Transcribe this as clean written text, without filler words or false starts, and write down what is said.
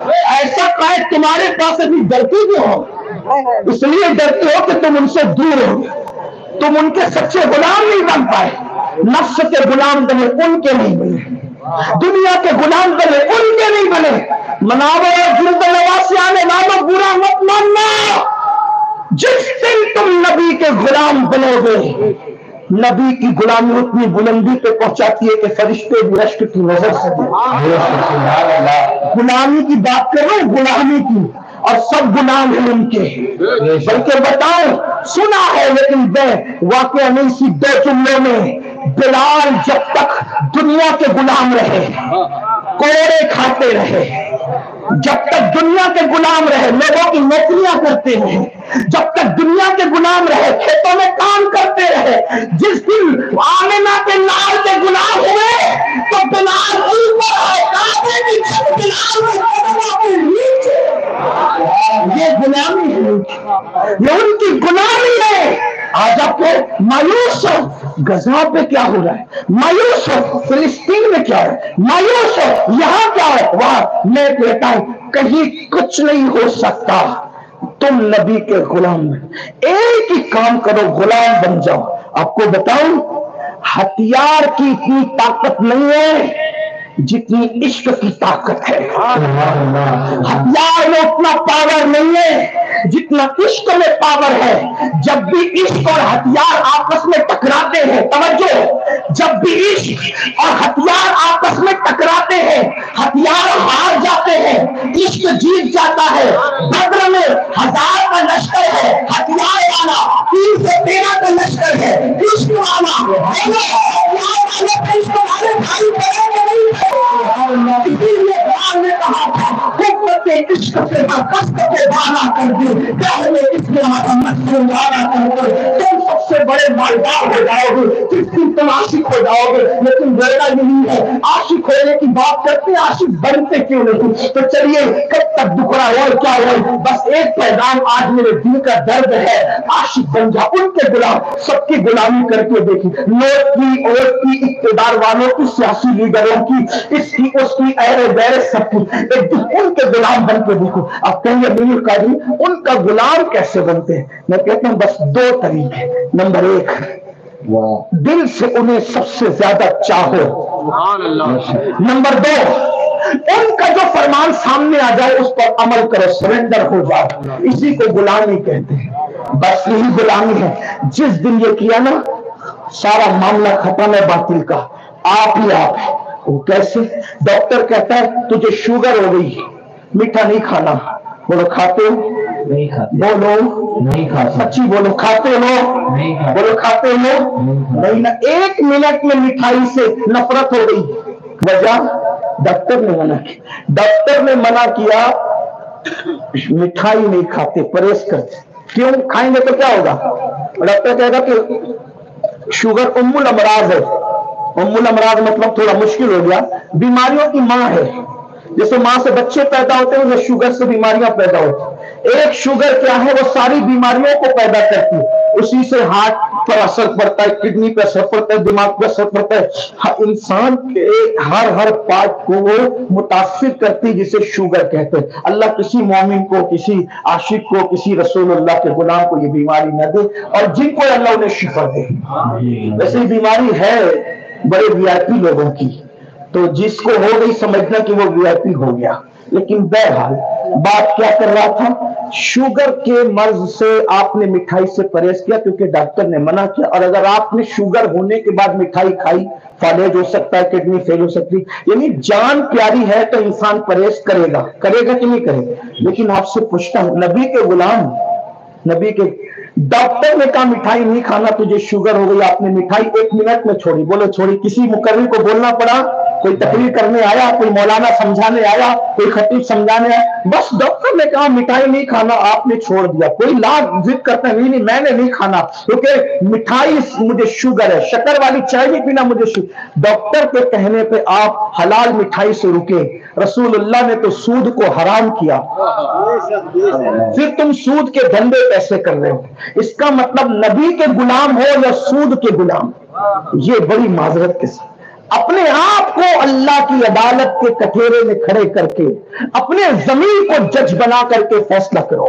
ایسا قائد تمہارے پاس ابھی ڈرتے کیوں ہو؟ اس لیے ڈرتے ہو کہ تم ان سے دور ہو، تم ان کے سچے غلام نہیں بن پائے. نفس کے غلام بنے، ان کے نہیں بنے. دنیا کے غلام بنے، ان کے نہیں بنے. مناو جلد نواسیانے نامو برا مت ماننا. جس دن تم نبی کے غلام بنو گے، نبی کی غلامی اتنی بلندی پہ پہنچاتی ہے کہ فرشتے بھی رشک کی نظر سے غلامی کی بات کر رہا ہوں، غلامی کی، اور سب غلام ہیں ان کے. بلکہ بتاؤ سنا ہے لیکن واقعہ نہیں سی 2 جملوں میں. بلال جب تک دنیا کے غلام رہے، کوڑے کھاتے رہے، جب تک دنیا کے غلام رہے، لوگوں کی نوکریاں کرتے رہے، جب تک دنیا کے غلام رہے، کھیتوں میں کام کرتے رہے. جس دن آمنہ کے لال کے غلام ہوئے تو بلال اوپر ہے، کعبے کی چھت بلال کے نیچے. یہ غلامی ہے، یہ ان کی غلامی ہے. آج آپ کو مایوس ہو غزہ پہ کیا ہو رہا ہے، مایوس ہو فلسطین میں کیا ہے، مایوس ہو یہاں کیا ہے، وہاں. میں کہتا ہوں کہیں کچھ نہیں ہو سکتا. تم نبی کے غلام میں ایک ہی کام کرو، غلام بن جاؤ. آپ کو بتاؤں ہتھیار کی اتنی طاقت نہیں ہے جتنی عشق کی طاقت ہے. ہتھیار میں اتنا پاور نہیں ہے جتنا عشق میں پاور ہے. جب بھی عشق اور ہتھیار آپس میں ٹکراتے ہیں، توجہ، جب بھی عشق اور ہتھیار آپس میں ٹکراتے ہیں، ہتھیار ہار جاتے ہیں، عشق جیت جاتا ہے. بدر میں 1000 کا لشکر ہے، ہتھیار والا 313 کا لشکر ہے. عشق والا تم سب سے بڑے مالدار ہو جاؤ گے جس دن تم عاشق ہو جاؤ گے. لیکن میرا یہی ہے، عاشق ہونے کی بات کرتے ہیں، عاشق بنتے کیوں نہیں؟ تو چلیے کب تک دکھڑا ہو کیا ہو، بس ایک پیغام آج میرے دل کا درد ہے، عاشق بن جا. ان کے غلام، سب کی غلامی کر کے دیکھی، نوٹ کی، اوٹ کی، اقتدار والوں کی، سیاسی لیڈروں کی، اس کی اس کی، ایرے بیرے سب کی. ایک دن ان کے غلام بن کے دیکھو. آپ کہیں گے میر قاضی ان کا غلام کیسے بنتے ہیں؟ میں کہتا ہوں بس 2 طریقے. نمبر 1، دل سے انہیں سب سے زیادہ چاہو. نمبر 2، ان کا جو فرمان سامنے آ جائے اس پر عمل کرو، سرنڈر ہو جاؤ. اسی کو غلامی کہتے ہیں. بس یہی غلامی ہے. جس دن یہ کیا نا، سارا معاملہ ختم ہے باطل کا. آپ ہی آپ ہے. وہ کیسے؟ ڈاکٹر کہتا ہے تجھے شوگر ہو گئی، میٹھا نہیں کھانا. بولو کھاتے ہو؟ نہیں کھاتے. بولو نہیں کھاتے. سچی بولو کھاتے ہو؟ نہیں کھاتے. بولو کھاتے ہو؟ نہیں نا. 1 منٹ میں مٹھائی سے نفرت ہو گئی. وجہ ڈاکٹر نے منع کیا. ڈاکٹر نے منع کیا مٹھائی نہیں کھاتے، پرہیز کرتے. کیوں؟ کھائیں گے تو کیا ہوگا؟ ڈاکٹر کہے گا کہ شوگر ام الامراض ہے. ام الامراض مطلب تھوڑا مشکل ہو گیا، بیماریوں کی ماں ہے. جیسے ماں سے بچے پیدا ہوتے ہیں، ویسے شوگر سے بیماریاں پیدا ہوتی ہیں. ایک شوگر کیا ہے؟ وہ ساری بیماریوں کو پیدا کرتی ہے. اسی سے ہارٹ پر اثر پڑتا ہے، کڈنی پہ اثر پڑتا ہے، دماغ پہ اثر پڑتا ہے. انسان کے ہر پارٹ کو وہ متاثر کرتی، جسے شوگر کہتے ہیں. اللہ کسی مومن کو، کسی عاشق کو، کسی رسول اللہ کے غلام کو یہ بیماری نہ دے، اور جن کو اللہ انہیں شفا دے. ویسے یہ بیماری ہے بڑے وی آئی پی لوگوں کی، تو جس کو ہو گئی سمجھنا کہ وہ وی آئی پی ہو گیا. لیکن بہرحال بات کیا کر رہا تھا؟ شوگر کے مرض سے آپ نے مٹھائی سے پرہیز کیا کیونکہ ڈاکٹر نے منع کیا. اور اگر آپ نے شوگر ہونے کے بعد مٹھائی کھائی، فالج ہو سکتا ہے، کڈنی فیل ہو سکتی. یعنی جان پیاری ہے تو انسان پرہیز کرے گا کہ نہیں کرے گا. لیکن آپ سے پوچھتا ہوں، نبی کے غلام، نبی کے ڈاکٹر نے کہا مٹھائی نہیں کھانا، تجھے شوگر ہو گئی، آپ نے مٹھائی 1 منٹ میں چھوڑی. بولو چھوڑی. کسی مقرر کو بولنا پڑا؟ کوئی تقریر کرنے آیا، کوئی مولانا سمجھانے آیا، کوئی خطیب سمجھانے آیا؟ بس ڈاکٹر نے کہا مٹھائی نہیں کھانا، آپ نے چھوڑ دیا. کوئی لاکھ ضد کرتا ہے نہیں میں نے نہیں کھانا کیونکہ مٹھائی مجھے شوگر ہے، شکر والی چائے نہیں پینا مجھے شوگر. ڈاکٹر کے کہنے پہ آپ حلال مٹھائی سے رکے. رسول اللہ نے تو سود کو حرام کیا، پھر تم سود کے دھندے کیسے کر رہے ہو؟ اس کا مطلب نبی کے غلام ہو یا سود کے غلام، یہ بڑی معذرت کے ساتھ اپنے آپ کو اللہ کی عدالت کے کٹہرے میں کھڑے کر کے اپنے ضمیر کو جج بنا کر کے فیصلہ کرو.